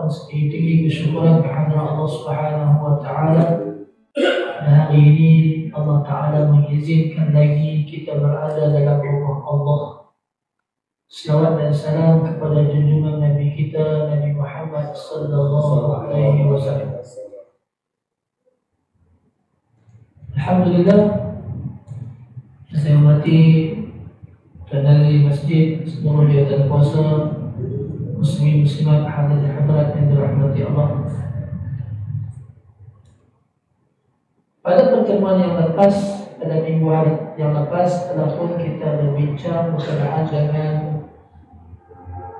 dan setinggi-tinggi kesyukuran kehadirat Allah Subhanahu wa taala. Hari ini Allah Taala mengizinkan lagi kita berada dalam rumah Allah. Selawat dan salam kepada junjungan Nabi kita Nabi Muhammad sallallahu alaihi wasallam. Alhamdulillah, saya hormati dari masjid seluruh jawatan kuasa muslimin muslimat hadirat yang dirahmati Allah. Pada pertemuan yang lepas, pada minggu hari yang lepas telah pun kita berbincang berkenaan dengan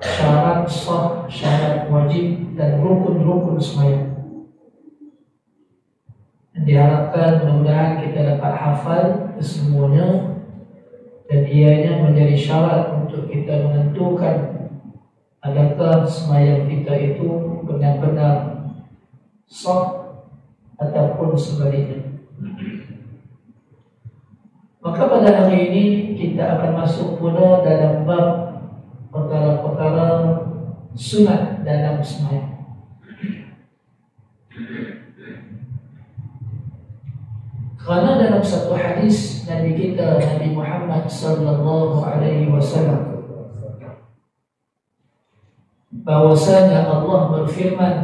syarat sah, syarat wajib dan rukun-rukun sembahyang. Diharapkan mudah-mudahan kita dapat hafal kesemuanya dan ianya menjadi syarat untuk kita menentukan adakah sembahyang kita itu benar-benar sah ataupun sebaliknya. Maka pada hari ini kita akan masuk pula dalam bab perkara-perkara sunat dalam sembahyang. Kerana dalam satu hadis Nabi kita Nabi Muhammad sallallahu alaihi wasallam bahwasanya Allah berfirman,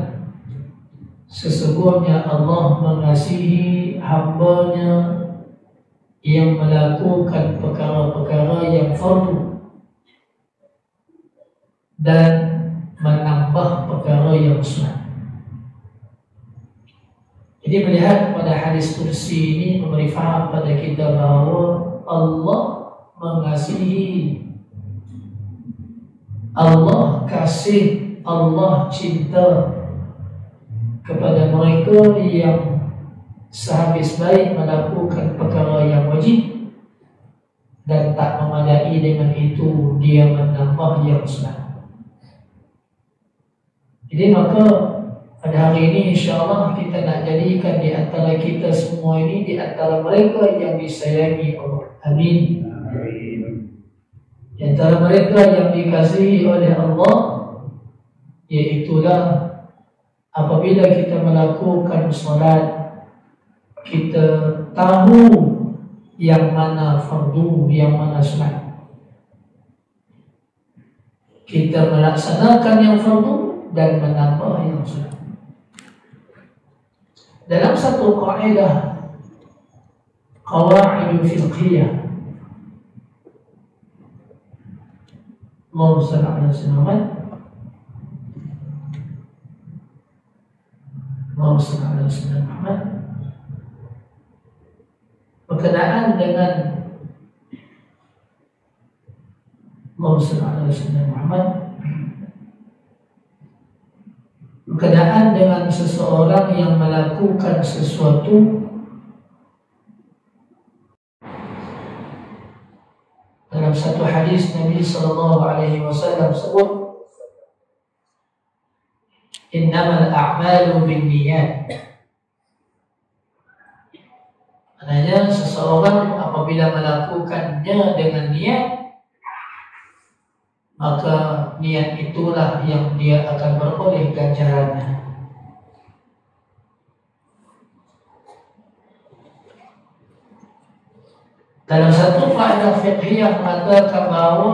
sesungguhnya Allah mengasihi hamba-Nya yang melakukan perkara-perkara yang fardu dan menambah perkara yang sunat. Jadi melihat pada hadis kursi ini memberi faham pada kita bahawa Allah mengasihi, Allah kasih, Allah cinta kepada mereka yang sehabis baik melakukan perkara yang wajib dan tak memadai dengan itu dia menambah yang sunat. Jadi maka pada hari ini insyaAllah kita nak jadikan di antara kita semua ini di antara mereka yang disayangi Allah. Amin. Di antara mereka yang dikasihi oleh Allah, iaitulah apabila kita melakukan solat, kita tahu yang mana fardu, yang mana sunat. Kita melaksanakan yang fardu dan menambah yang sunat. Dalam satu kaidah qawaid fiqhiyah, Allahumma shalli ala sayyidina Muhammad, Allahumma shalli ala sayyidina Muhammad, berkenaan dengan Allahumma shalli ala sayyidina Muhammad, berkenaan dengan seseorang yang melakukan sesuatu dalam satu hadis Nabi sallallahu alaihi wasallam sebut, innamal a'malu binniyat. Maknanya seseorang apabila melakukannya dengan niat, maka niat itulah yang dia akan beroleh ganjarannya. Dalam satu faedah fiqhiyah mengatakan bahawa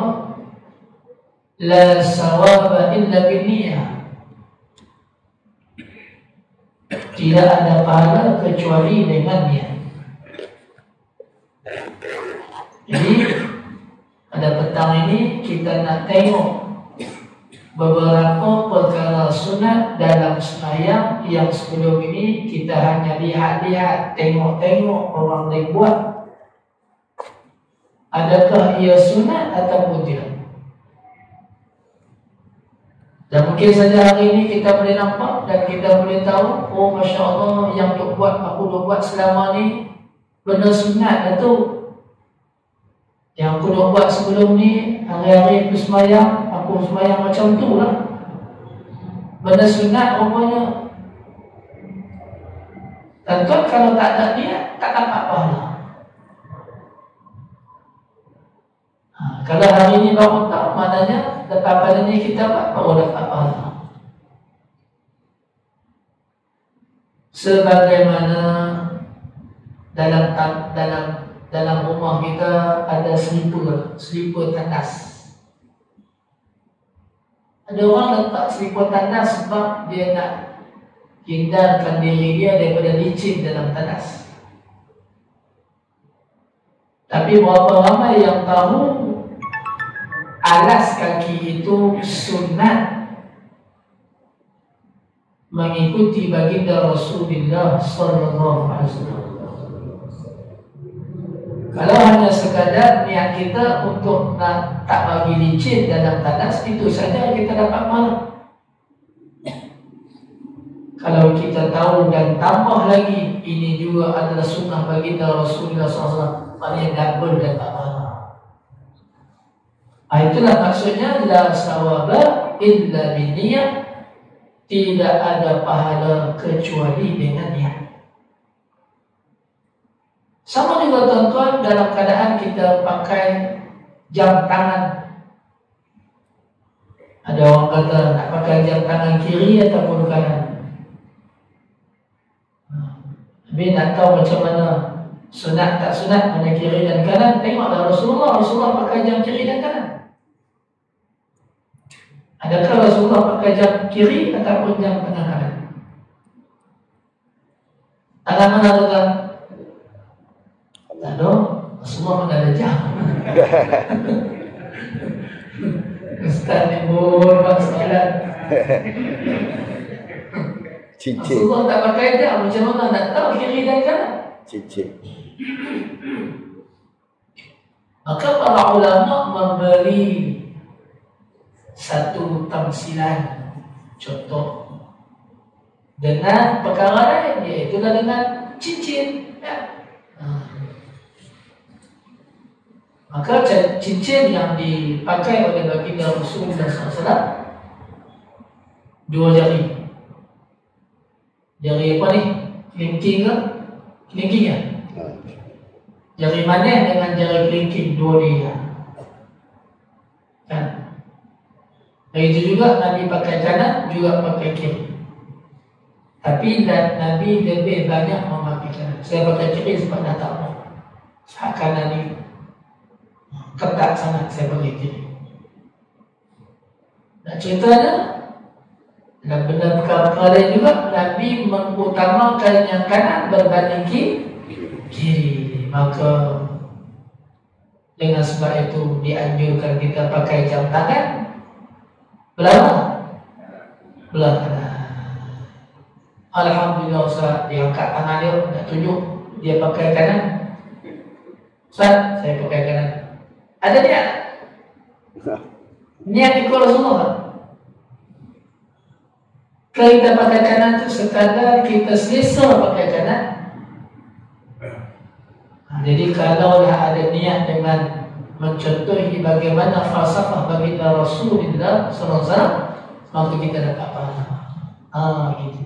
la sawaba illa binniyah, tidak ada pahala kecuali dengan niat. Jadi pada petang ini kita nak tengok beberapa perkara sunat dalam sembahyang yang sebelum ini kita hanya lihat-lihat, tengok-tengok orang lain buat. Adakah ia sunat ataupun tidak? Dan mungkin saja hari ini kita boleh nampak dan kita boleh tahu, oh Masya Allah, yang aku buat selama ni benda sunat itu. Yang aku dah buat sebelum ni, hari-hari aku sembahyang macam tu lah. Benda sunat rupanya. Dan tuan kalau tak ada niat, tak dapat pahala. Kalau hari ini baru tak, maknanya lepas pada ni kita buat baru dapat pahala. Sebagaimana dalam rumah kita ada selipar tandas. Ada orang letak selipar tandas sebab dia nak hindarkan diri dia daripada licin dalam tandas. Tapi berapa ramai yang tahu alas kaki itu sunat mengikuti baginda Rasulullah sallallahu alaihi wasallam. Kalau hanya sekadar niat kita untuk nak tak bagi licin dalam tandas, itu saja kita dapat pahala. Kalau kita tahu dan tambah lagi ini juga adalah sunnah baginda Rasulullah SAW, maknanya double dapat pahala. Itulah maksudnya la sawaba illa binniyah, tidak ada pahala kecuali dengan niat. Sama juga tuan-tuan dalam keadaan kita pakai jam tangan. Ada orang kata nak pakai jam tangan kiri ataupun kanan. Tapi nak tahu macam mana sunat tak sunat, mana kiri dan kanan, tengoklah Rasulullah pakai jam kiri dan kanan. Adakah Rasulullah pakai jam kiri ataupun jam tangan kanan? Tangan mana tuan? Tak ada, Rasulullah mana ada jam. Ustaz ni buat soalan. Cincin. Rasulullah tak pakai jam, macam mana nak tahu kiri dan kanan? Cincin. Maka para ulama memberi satu tamsilan, contoh dengan perkara lain, iaitu dengan cincin. Ya. Maka cincin yang dipakai oleh baginda Rasulullah SAW, dua jari. Jari apa ni? Kelingking ke? Kelingking ya? Jari manis dengan jari kelingking, dua dia. Kan? Itu juga Nabi pakai kanan, juga pakai kiri. Tapi Nabi lebih banyak memakai kanan. Saya pakai kiri sebab dah tak mau. Sebab kanan ni ketat sangat, saya pakai kiri. Nak ceritanya, dan benda perkara lain juga, Nabi mengutamakan yang kanan berbanding kiri. Maka dengan sebab itu dianjurkan kita pakai jam tangan belah kanan. Alhamdulillah Ustaz, dia angkat tangan dia, nak tunjuk dia pakai kanan. Ustaz, saya pakai kanan. Ada niat? Niat ikut Rasulullah. Kalau kita pakai kanan itu sekadar kita selesa pakai kanan. Jadi kalau ada niat dengan mencontohi bagaimana falsafah baginda Rasulullah SAW, maka kita dapat pahala. Gitu.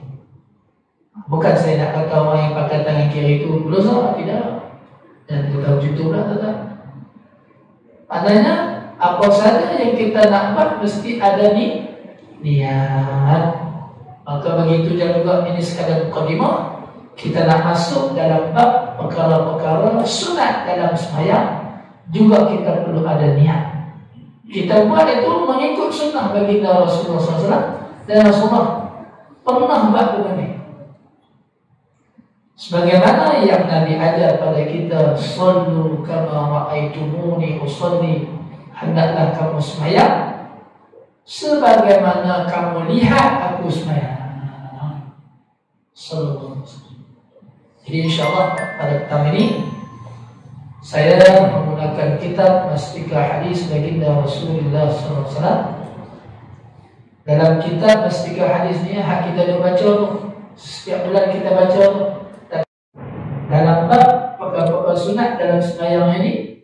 Bukan saya nak kata orang yang pakai tangan kiri itu berdosa, tidak. Dan kita contoh pula tak. Adanya apa saja yang kita nak buat mesti ada niat. Maka begitu juga ini sekadar mukadimah. Kita nak masuk dalam bab perkara-perkara sunat dalam sembahyang, juga kita perlu ada niat. Kita buat itu mengikut sunnah baginda Rasulullah SAW, dan Rasulullah pernah buat begini. Sebagaimana yang Nabi ajar pada kita, sallu kama ra'aitumuni usalli, hendaklah kamu sembahyang sebagaimana kamu lihat aku sembahyang. Sallallahu alaihi wasallam. Jadi insyaAllah pada petang ini saya menggunakan kitab Mastika Hadis baginda Rasulullah SAW. Dalam kitab Mastika Hadis ni hak kita dah baca tu, setiap bulan kita baca tu. Dalam bab perkara sunat dalam sembahyang ini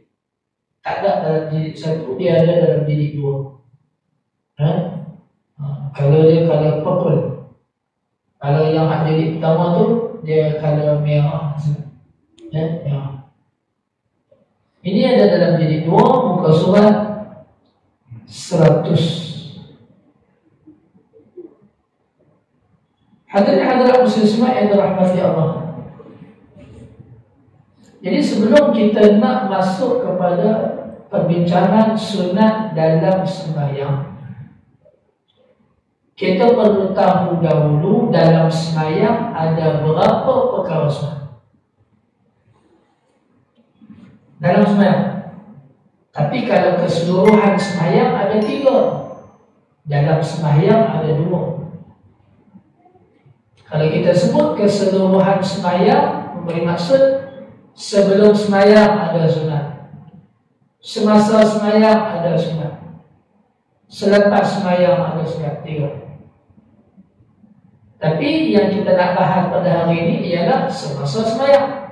tak ada dalam jilid 1, dia ada dalam jilid 2. Kalau dia color purple, kalau yang jilid pertama tu dia color merah. Merah. Ini ada dalam jilid 2, muka surat 100. Hadirin muslimat yang dirahmati Allah. Jadi sebelum kita nak masuk kepada perbincangan sunat dalam sembahyang, kita perlu tahu dahulu dalam sembahyang ada berapa perkara sunat. Dalam sembahyang. Tapi kalau keseluruhan sembahyang ada 3. Dalam sembahyang ada 2. Kalau kita sebut keseluruhan sembahyang, memberi maksud sebelum sembahyang ada sunat, semasa sembahyang ada sunat, selepas sembahyang ada sunat, 3. Tapi yang kita nak bahas pada hari ini ialah semasa sembahyang.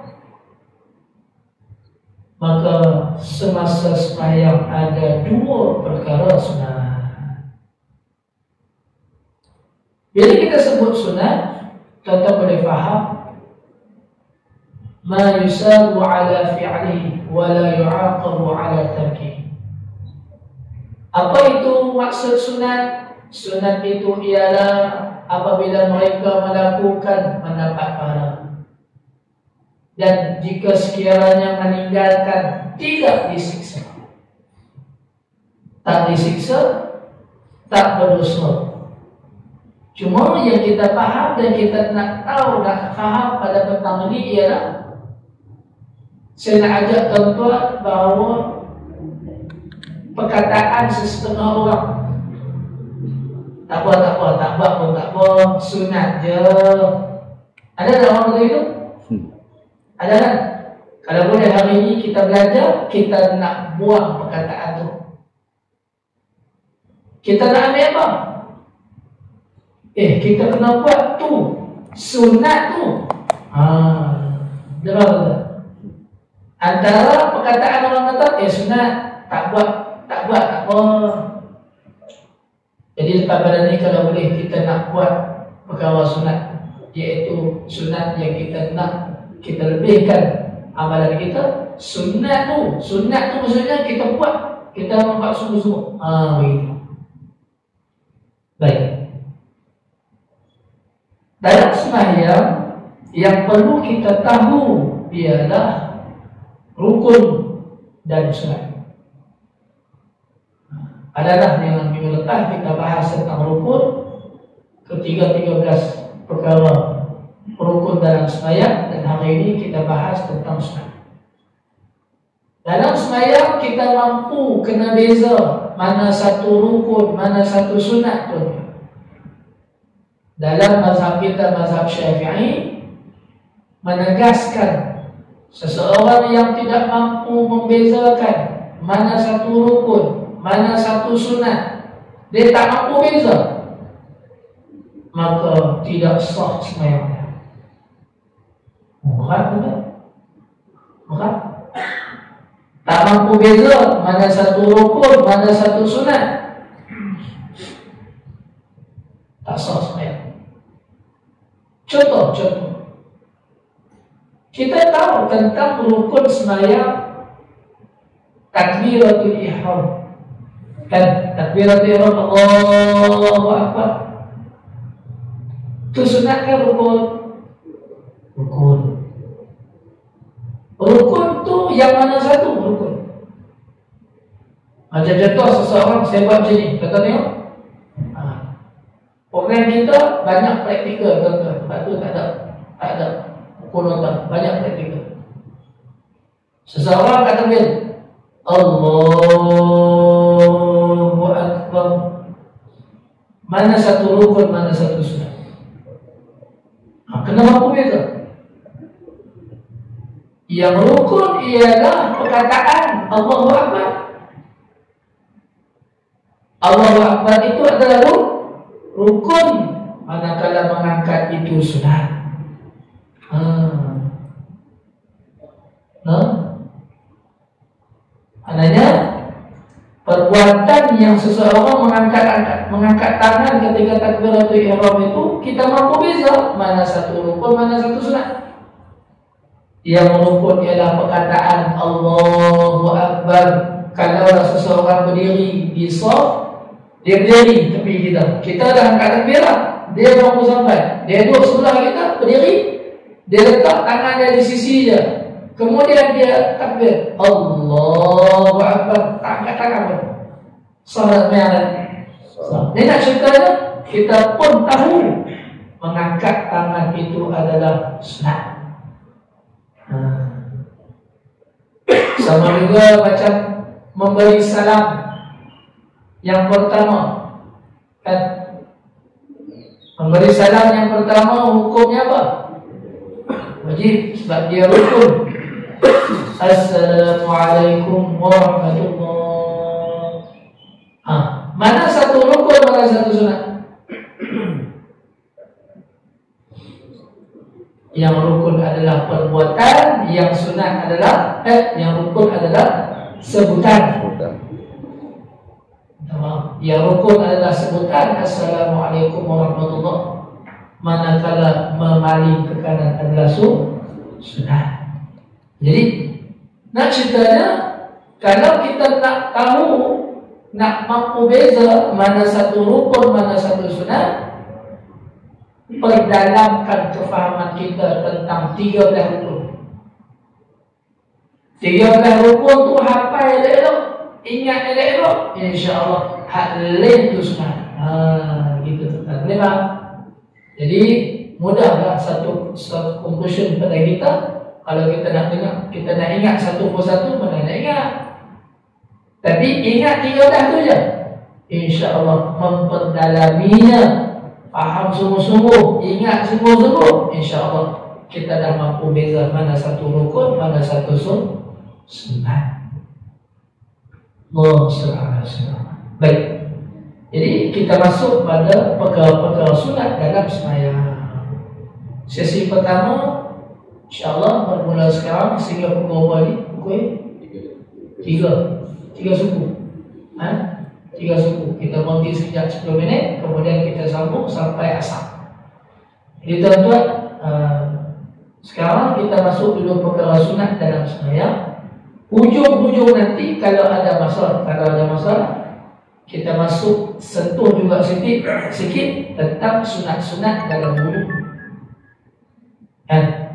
Maka semasa sembahyang ada 2 perkara sunat. Bila kita sebut sunat, kita boleh faham ma yusabu ala fi'lihi wa la yu'aqabu ala tarkihi. Apa itu maksud sunat? Sunat itu ialah apabila mereka melakukan mendapat pahala, dan jika sekiranya meninggalkan tidak disiksa. Tak disiksa, tak berdosa. Cuma yang kita faham dan kita nak tahu, nak faham pada petang ini ialah, saya nak ajak tuan-tuan bahawa perkataan sesetengah orang, tak apa, sunat je. Ada tak orang kata itu? Ada kan? Kalau boleh hari ini kita belajar, kita nak buang perkataan tu. Kita nak ambil apa? Kita kena buat tu, sunat tu. Dengar tak? Antara perkataan orang kata, sunat, tak buat, tak apa. Jadi lepas pada ni kalau boleh kita nak buat perkara sunat, iaitu sunat yang kita nak, kita lebihkan amalan kita. Sunat tu maksudnya kita buat, kita membuat sungguh-sungguh. Begitu. Baik. Dalam sembahyang yang perlu kita tahu ialah rukun dan sunat. Adalah yang minggu lepas kita bahas tentang rukun, ke-13 perkara rukun dalam sembahyang, dan hari ini kita bahas tentang sunat. Dalam sembahyang kita mampu kena beza mana satu rukun, mana satu sunat tu. Dalam mazhab kita, mazhab Syafi'i, menegaskan seseorang yang tidak mampu membezakan mana satu rukun, mana satu sunat, dia tak mampu beza, maka tidak sah sembahyangnya. Berat tak? Berat. Tak mampu beza mana satu rukun, mana satu sunat, tak sah sembahyang. Contoh. Kita tahu tentang rukun sembahyang, takbiratul ihram. Kan takbiratul ihram, Allahu Akbar. Itu sunat kan rukun? Rukun tu yang mana satu rukun? Macam contoh seseorang, saya buat macam ni, kata tengok. Program kita banyak praktikal, tuan-tuan. Sebab tu tak ada penonton, banyak praktikal. Seseorang kata bil Allahu Akbar, mana satu rukun, mana satu sunat? Kena mampu beza. Yang rukun ialah perkataan Allahu Akbar. Allahu Akbar itu adalah rukun, manakala mengangkat itu sunat. Maknanya perbuatan yang seseorang mengangkat tangan ketika takbiratul ihram itu, kita mampu beza mana satu rukun, mana satu sunat. Yang rukun ialah perkataan Allahu Akbar. Kalau seseorang berdiri di shaf, dia berdiri tepi kita dah angkat takbirah, dia bangun sampai, dia duduk sebelah kita, berdiri, dia letak tangan dia di sisi dia, kemudian dia takbir, Allahu Akbar, tak angkat tangan pun. Salat merah. Dia nak ceritanya, kita pun tahu mengangkat tangan itu adalah sunat. Sama juga macam memberi salam. Yang pertama, kan? Memberi salam yang pertama hukumnya apa? Wajib, sebab dia rukun. Assalamualaikum warahmatullahi. Mana satu rukun, mana satu sunat? Yang rukun adalah perbuatan, yang sunat adalah yang rukun adalah sebutan. Yang rukun adalah sebutan Assalamualaikum warahmatullahi. Manakala memaling ke kanan adalah sunat. Jadi nak ceritanya, kalau kita nak tahu, nak mampu beza mana satu rukun, mana satu sunat, perdalamkan kefahaman kita tentang 13 rukun. 13 rukun tu hafal elok-elok, ingat elok-elok, insya-Allah hak lain tu sunat. Gitu tuan. Boleh faham? Jadi mudahlah satu conclusion pada kita. Kalau kita nak dengar, kita nak ingat satu persatu, mana nak ingat. Tapi ingat 13 tu je. Insya-Allah memperdalaminya, faham sungguh-sungguh, ingat sungguh-sungguh, insya-Allah kita dah mampu beza mana satu rukun, mana satu sunat. Baik. Jadi kita masuk pada perkara-perkara sunat dalam sembahyang. Sesi pertama insya-Allah bermula sekarang sehingga pukul berapa ni? Pukul 3 suku. 3 suku. Kita berhenti sekejap 10 minit, kemudian kita sambung sampai asar. Jadi tuan-tuan, sekarang kita masuk dulu perkara sunat dalam sembahyang. Hujung-hujung nanti kalau ada masalah, kita masuk sentuh juga sikit tentang sunat-sunat dalam wudu.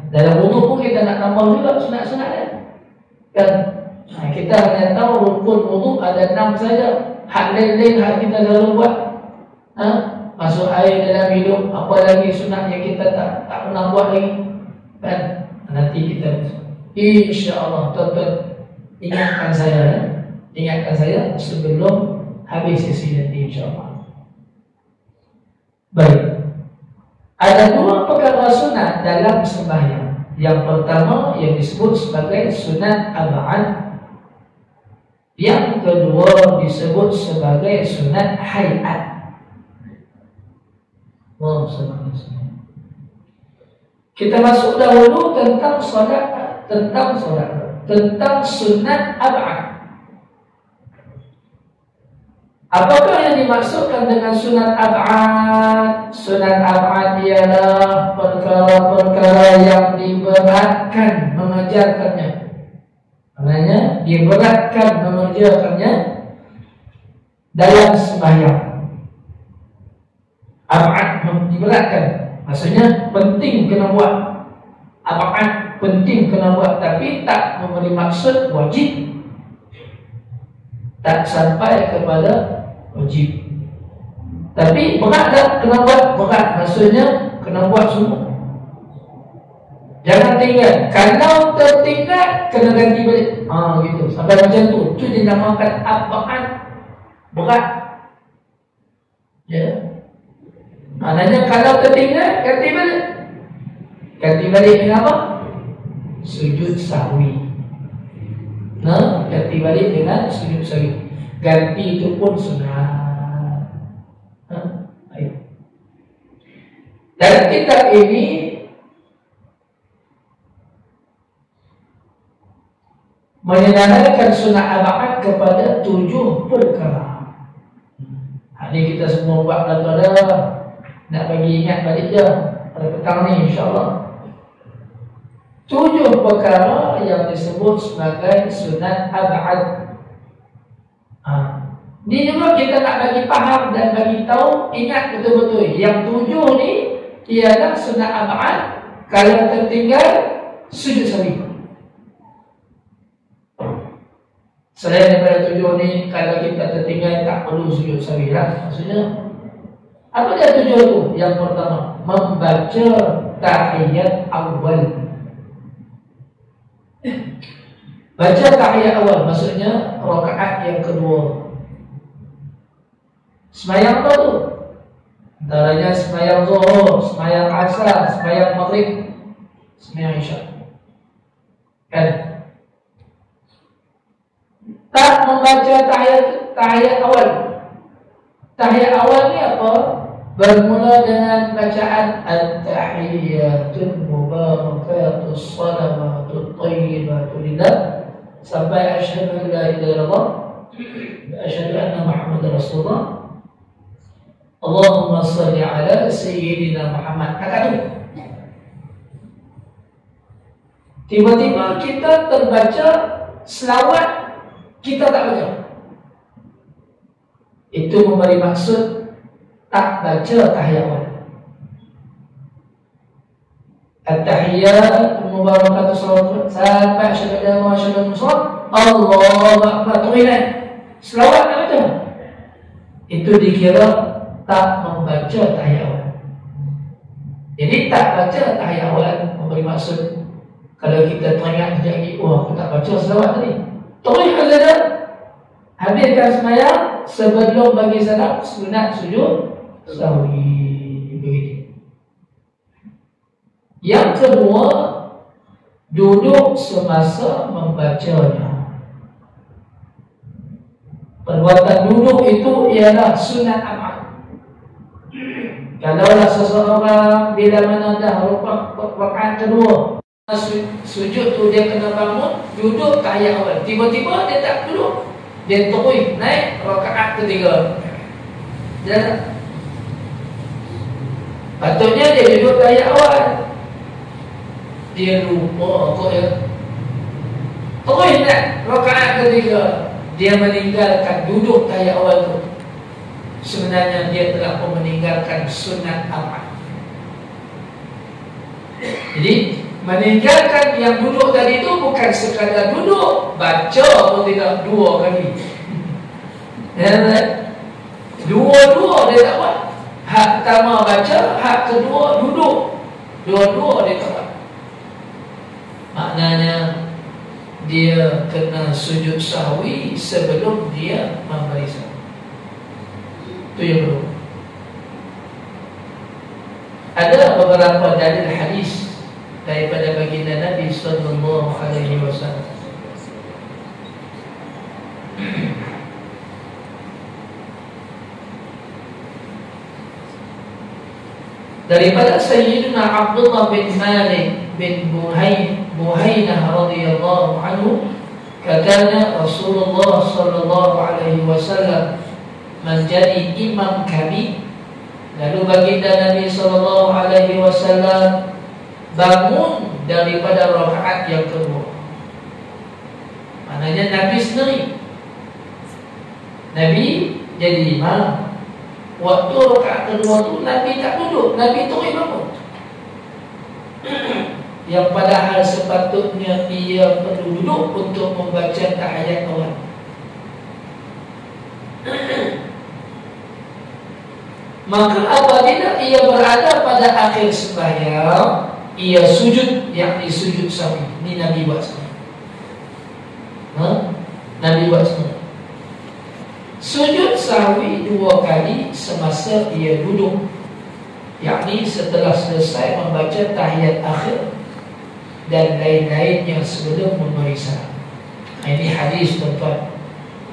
Dalam wudu pun kita nak tambah juga sunat-sunat kan? Kita hanya tahu rukun wudu ada 6 saja. Hak lain-lain hak kita selalu buat. Masuk air dalam hidung, apa lagi sunat yang kita tak pernah buat lagi kan? Nanti kita insya-Allah tuan-tuan ingatkan saya sebelum habis sesi nanti insya-Allah. Baik. Ada 2 perkara sunat dalam sembahyang. Yang pertama yang disebut sebagai sunat ab'ad. Yang kedua disebut sebagai sunat hayat. Kita masuk dahulu tentang solat, tentang sunat ab'ad. Apakah yang dimaksudkan dengan sunat ab'ad? Sunat ab'ad ialah perkara-perkara yang diberatkan mengajarkannya. Maknanya diberatkan mengerjakannya dalam sembahyang. Ab'ad diberatkan, maksudnya penting kena buat. Ab'ad penting kena buat, tapi tak memberi maksud wajib, tak sampai kepada wajib. Tapi berat tak kena buat? Berat, maksudnya kena buat semua. Jangan tinggal. Kalau tertinggal, kena ganti balik. Gitu. Sampai macam tu. Itu dinamakan ab'ad. Berat. Ya. Maknanya kalau tertinggal, ganti balik. Ganti balik dengan apa? Sujud sahwi. Ganti balik dengan sujud sahwi. Ganti itu pun sunat. Baik. Dalam kitab ini menyenaraikan sunat ab'ad kepada 7 perkara. Ini kita semua buat belakang. Nak bagi ingat balik je pada petang ni insya-Allah. 7 perkara yang disebut sebagai sunat ab'ad. Ini juga kita nak bagi faham dan bagi tahu, ingat betul-betul yang 7 ni ialah sunat abad. Kalau tertinggal sujud sahwi. Selain daripada 7 ni, kalau kita tertinggal tak perlu sujud sahwi lah. Maksudnya apa dia 7 tu? Yang pertama, membaca tahiyat awal. Baca tahiyat awal maksudnya rakaat yang kedua. Sembahyang apa tu? Antaranya sembahyang zuhur, sembahyang asar, sembahyang maghrib, sembahyang isya. Kan? Tak membaca tahiyat awal. Tahiyat awal ni apa? Bermula dengan bacaan at-tahiyyatul mubarakatus salamatul thayyibatu lillah sampai asyhadu an la ilaha illallah wa asyhadu anna muhammadar rasulullah. Allahumma salli ala sayyidina Muhammad. Kata tu. Tiba-tiba kita terbaca selawat, kita tak baca. Itu memberi maksud tak baca tahiyat awal. At-tahiyyat mubarakatuh salawat sampai asyhadu an la ilaha illallah Allahu akbar. Selawat tak baca. Itu dikira tak membaca tahiyat awal. Jadi tak baca tahiyat awal memberi maksud kalau kita teringat sekejap lagi, oh aku tak baca selawat tadi. Terus saja habiskan sembahyang sebelum bagi salam sunat sujud sahwi. Begitu. Yang kedua, duduk semasa membacanya. Perbuatan duduk itu ialah sunat amal. Kalaulah seseorang bila mana dah rakaat kedua sujud tu dia kena bangun, duduk tahiyat awal. Tiba-tiba dia tak duduk, dia terus naik rakaat ketiga. Dia patutnya dia duduk tahiyat awal. Dia lupa kok ya. Terus naik rakaat ketiga, dia meninggalkan duduk tahiyat awal tu. Sebenarnya dia telah meninggalkan sunat amal. Jadi meninggalkan yang duduk tadi itu bukan sekadar duduk, baca pun tidak 2 kali. Dua-dua dia tak buat. Hak pertama baca, hak kedua duduk. Dua-dua dia tak buat. Maknanya dia kena sujud sahwi sebelum dia memberi salam. Itu yang perlu. Ada beberapa dalil hadis daripada baginda Nabi sallallahu alaihi wasallam. Daripada Sayyidina Abdullah bin Malik bin Buhainah radhiyallahu anhu, katanya Rasulullah sallallahu alaihi wasallam menjadi imam kami. Lalu baginda Nabi sallallahu alaihi wasallam bangun daripada rakaat yang kedua. Maknanya Nabi sendiri. Nabi jadi imam. Waktu rakaat kedua tu Nabi tak duduk, Nabi terus bangun. Yang padahal sepatutnya ia perlu duduk untuk membaca tahiyat awal. Maka apabila ia berada pada akhir sembahyang, ia sujud, yakni sujud sahwi. Ini Nabi buat semua. Nabi buat semua. Sujud sahwi 2 kali semasa ia duduk, yakni setelah selesai membaca tahiyat akhir dan lain-lainnya sebelum memberi salam. Ini hadis tuan-tuan.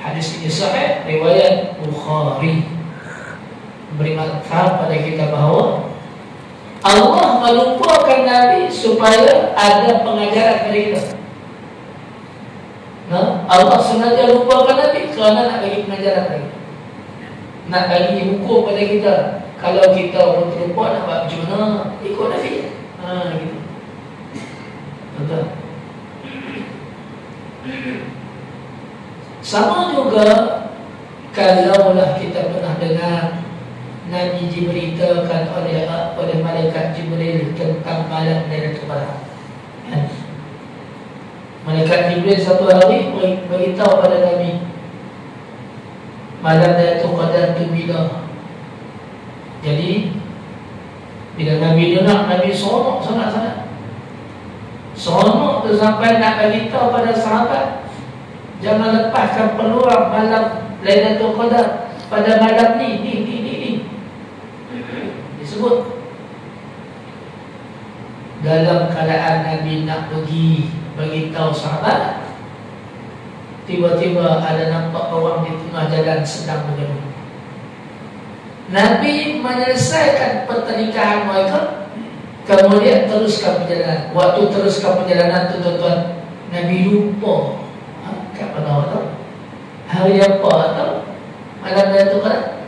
Hadis ini sahih riwayat Bukhari. Beri manfaat pada kita bahawa Allah melupakan Nabi supaya ada pengajaran pada kita. Allah sengaja lupakan Nabi kerana nak bagi pengajaran lagi, nak bagi hukum pada kita. Kalau kita orang terlupa nak buat macam mana, ikut Nabi. Gitu. Betul. Sama juga Kalaulah kita pernah dengar Nabi diberitakan oleh malaikat Jibril tentang malam Lailatul Qadar. Malaikat Jibril satu hari beritahu pada Nabi malam Lailatul Qadar itu bila. Jadi bila Nabi dengar, Nabi seronok sangat-sangat. Seronok tu sampai nak beritahu pada sahabat, jangan lepaskan peluang malam Lailatul Qadar pada malam ni. Disebut dalam keadaan Nabi nak pergi beritahu sahabat, tiba-tiba ada nampak orang di tengah jalan sedang bergaduh. Nabi menyelesaikan pertelingkahan mereka, kemudian teruskan perjalanan. Waktu teruskan perjalanan tu tuan-tuan, Nabi lupa kat mana tahu hari apa tahu malam Lailatul Qadar.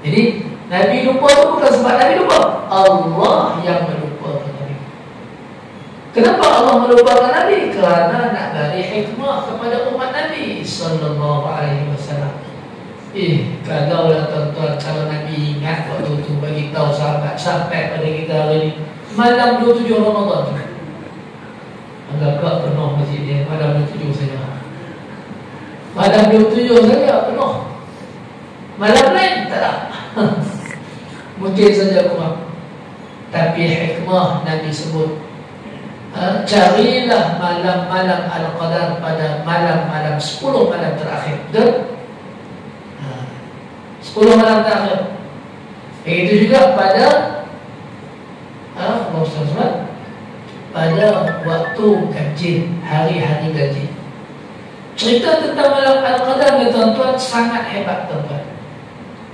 Jadi Nabi lupa tu bukan sebab Nabi lupa, Allah yang melupakan Nabi. Kenapa Allah melupakan Nabi? Kerana nak beri hikmah kepada umat Nabi sallallahu alaihi wasallam. Kalaulah tuan-tuan, kalau Nabi ingat waktu tu bagi tahu sahabat sampai pada kita hari ni malam 27 Ramadan. Agak penuh masjid dia malam 27 saja. Malam 27 saja penuh. Malam lain tak ada. Mungkin saja kurang. Tapi hikmah Nabi sebut, carilah malam-malam Al-Qadar pada malam-malam 10 malam terakhir. Betul? 10 malam terakhir. Begitu juga pada pada waktu ganjil, hari-hari ganjil. Cerita tentang malam Al-Qadar ni tuan-tuan sangat hebat tuan-tuan.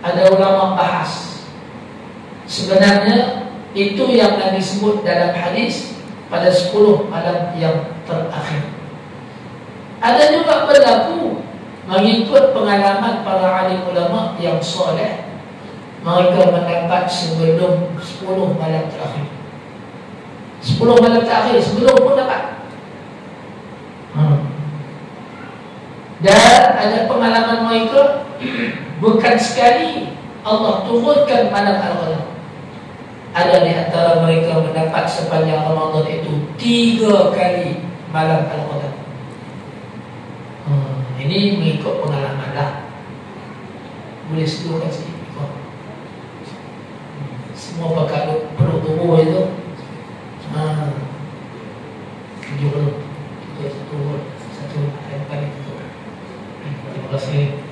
Ada ulama bahas, sebenarnya itu yang Nabi sebut dalam hadis pada 10 malam yang terakhir. Ada juga berlaku mengikut pengalaman para alim ulama yang soleh, mereka mendapat sebelum 10 malam terakhir. 10 malam terakhir sebelum pun dapat. Dan ada pengalaman mereka bukan sekali Allah turunkan malam Al-Qadar. Ada di antara mereka mendapat sepanjang Ramadan itu 3 kali malam Al-Qadar. Ini mengikut pengalaman lah. Boleh seluruhkan sikit. Semua pakai perut tubuh itu 7 perut. Satu depan itu. Terima kasih.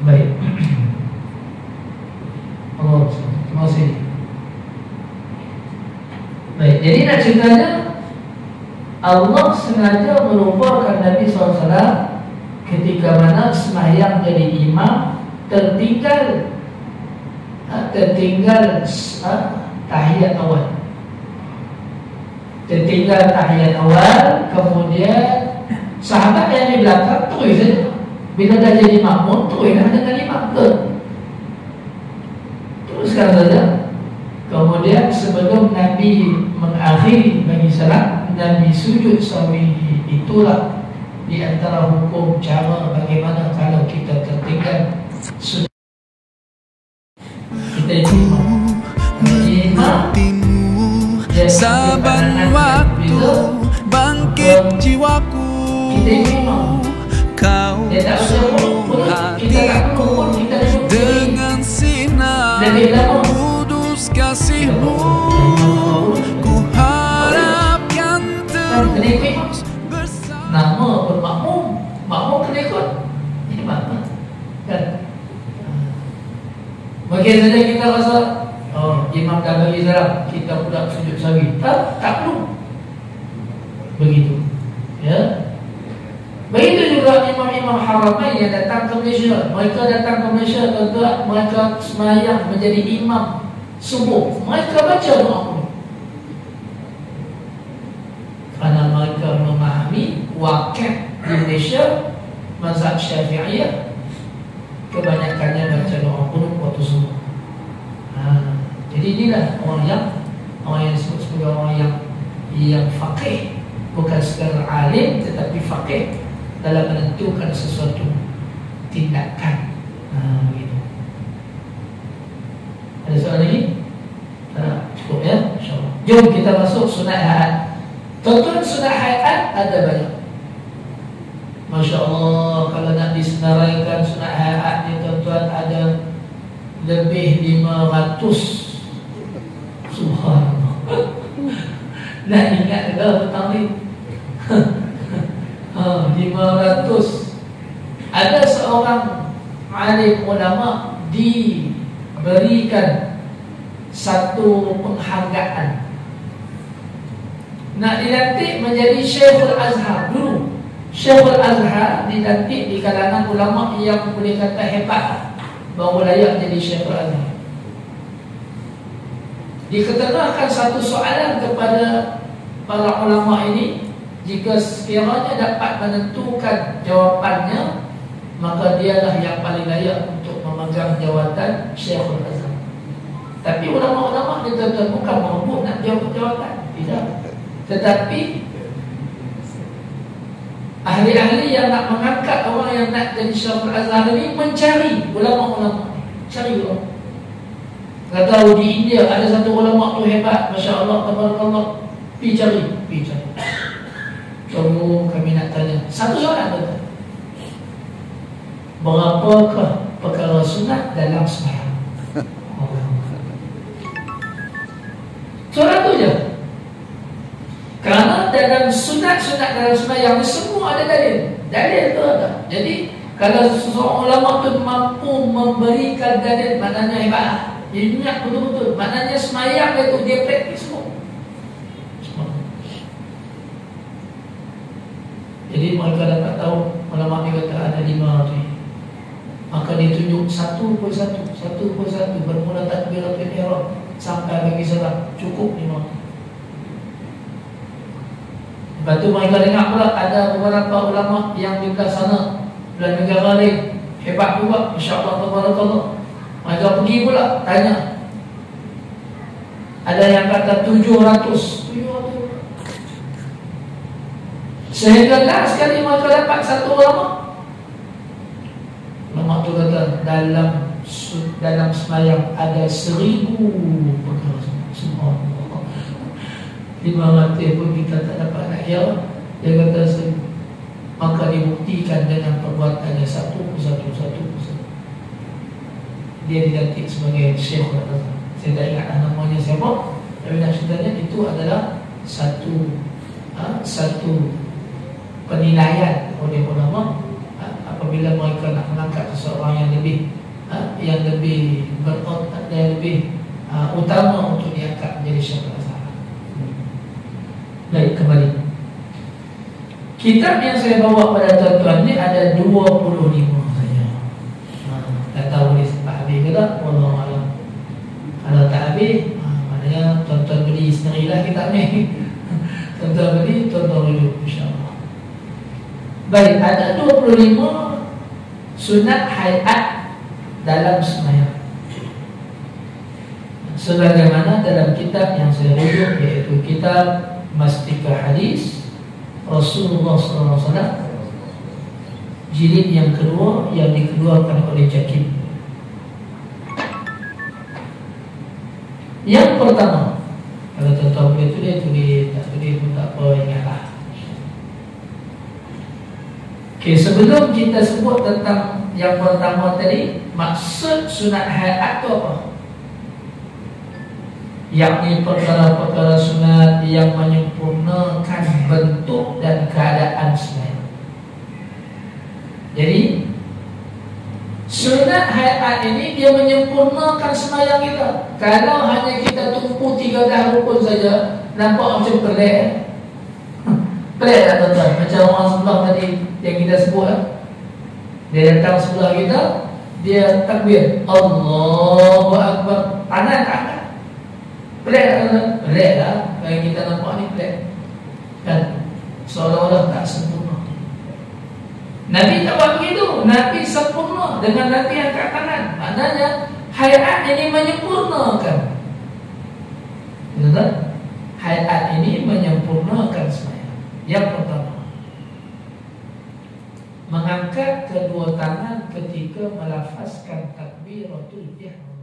Baik. Allah, terima kasih. Baik, jadi nak ceritanya Allah sengaja melupakan Nabi SAW ketika mana sembahyang jadi imam tertinggal tahiyat awal. Tertinggal tahiyat awal, kemudian sahabat yang di belakang terus saja. Bila dah jadi makmum, teruslah dengan imam tu. Teruskan saja. Kemudian sebelum Nabi mengakhiri bagi salat, Nabi sujud sahwi. Itulah di antara hukum cara bagaimana kalau kita tertinggal sujud. Kita imam saban waktu bangkit jiwaku, kau suruh hatiku dengan sinar kudus kasihmu. Ku harapkan terus bersama. Nama pun makmum kena ikut imam kan. Mungkin saja kita rasa imam dah bagi salam, kita pula sujud sahwi. Tak perlu begitu, ya. Begitu juga imam-imam Haramain yang datang ke Malaysia. Mereka datang ke Malaysia, tuan-tuan, mereka sembahyang menjadi imam subuh. Mereka baca doa pun, kerana mereka memahami wakil di Malaysia mazhab Syafi'iyah kebanyakannya baca doa pun waktu subuh. Jadi inilah orang yang Orang yang disebut sebagai orang yang faqih, bukan sekadar alim tetapi faqih dalam menentukan sesuatu tindakan. Begitu. Ada soalan lagi? Cukup ya, insyaAllah. Jom kita masuk sunat hayat. Tuan-tuan, sunat hayat ada banyak. Masya Allah, kalau nak disenaraikan sunat hayat ni tuan-tuan, ada lebih 500. Subhanallah. Nak ingat ke petang ni? 500. Ada seorang alim ulama diberikan satu penghargaan, nak dilantik menjadi Syekhul Azhar. Dulu Syekhul Azhar dilantik di kalangan ulama yang boleh kata hebat, baru layak jadi Syekhul Azhar. Diketenakan satu soalan kepada para ulama ini, jika sekiranya dapat menentukan jawapannya, maka dialah yang paling layak untuk memegang jawatan Syekhul Azhar. Tapi ulama-ulama dia tuan-tuan bukan merebut nak jawab jawapan, tidak. Tetapi ahli-ahli yang nak mengangkat orang yang nak jadi Syekhul Azhar ini mencari ulama-ulama, cari orang. Kata di India ada satu ulama tu hebat, Masya Allah, tabarakallah, pergi cari. Tunggu, kami nak tanya satu soalan tu, berapakah perkara sunat dalam sembahyang? Soalan tu je. Kerana dalam sunat-sunat dalam sembahyang semua ada dalil. Dalil tu ada. Jadi kalau seseorang ulama tu mampu memberikan dalil, maknanya hebat. Dia ingat betul-betul. Maknanya sembahyang itu dia praktis semua. Jadi mereka dapat tahu, ulama ni kata ada 5 tu. Maka dia tunjuk satu persatu, bermula takbiratul ihram sampai bagi salam, cukup 5. Lepas tu mereka dengar pula ada beberapa ulama yang di belah sana, belah negara lain, hebat juga, Masya Allah, tabarakallah. Mereka pergi pula tanya. Ada yang kata 700. Sehingga sekali mereka dapat satu ulama. Ulama tu kata dalam sembahyang ada 1000 perkara. Subhanallah. 500 pun kita tak dapat nak kira. Dia kata 1000. Maka dibuktikan dengan perbuatannya satu persatu. Dia dilantik sebagai Syekhul Azhar. Saya tak ingat namanya siapa, tapi nak ceritanya itu adalah satu penilaian oleh ulama apabila mereka nak mengangkat seseorang yang lebih utama untuk diangkat menjadi Syekhul Azhar. Baik, kembali. Kitab yang saya bawa pada tuan-tuan ni ada 25 saja. Tak tahu ni sempat habis ke tak? Wallahualam. Kalau tak habis, maknanya tuan-tuan beli sendirilah kitab ni. Tuan-tuan beli, tuan-tuan rujuk, insyaAllah. Baik, ada 25 sunat hayat dalam sembahyang, sebagaimana dalam kitab yang saya rujuk, iaitu kitab Mastika Hadis Rasulullah SAW, jilid yang kedua, yang dikeluarkan oleh Jakib. Yang pertama, kalau tuan-tuan boleh tulis, tak tulis pun tak apa, ingatlah. Okay, sebelum kita sebut tentang yang pertama tadi, maksud sunat hayat itu apa? Yakni perkara-perkara sunat yang menyempurnakan bentuk dan keadaan sembahyang. Jadi sunat hayat ini dia menyempurnakan sembahyang kita. Kalau hanya kita tumpu 13 rukun saja, nampak macam pelik. Pelik tak tuan-tuan? Macam orang sebelah tadi yang kita sebut, dia datang sebelah kita, dia takbir Allahu Akbar, tangan tak angkat. Pelik tak tuan-tuan? Pelik lah. Kalau kita nampak ni pelik kan, seolah-olah tak sempurna. Nabi tak buat begitu. Nabi sempurna dengan Nabi angkat tangan. Maknanya hayat ini menyempurnakan. Betul? Hayat ini menyempurnakan sembahyang. Yang pertama, mengangkat kedua tangan ketika melafazkan takbiratul ihram.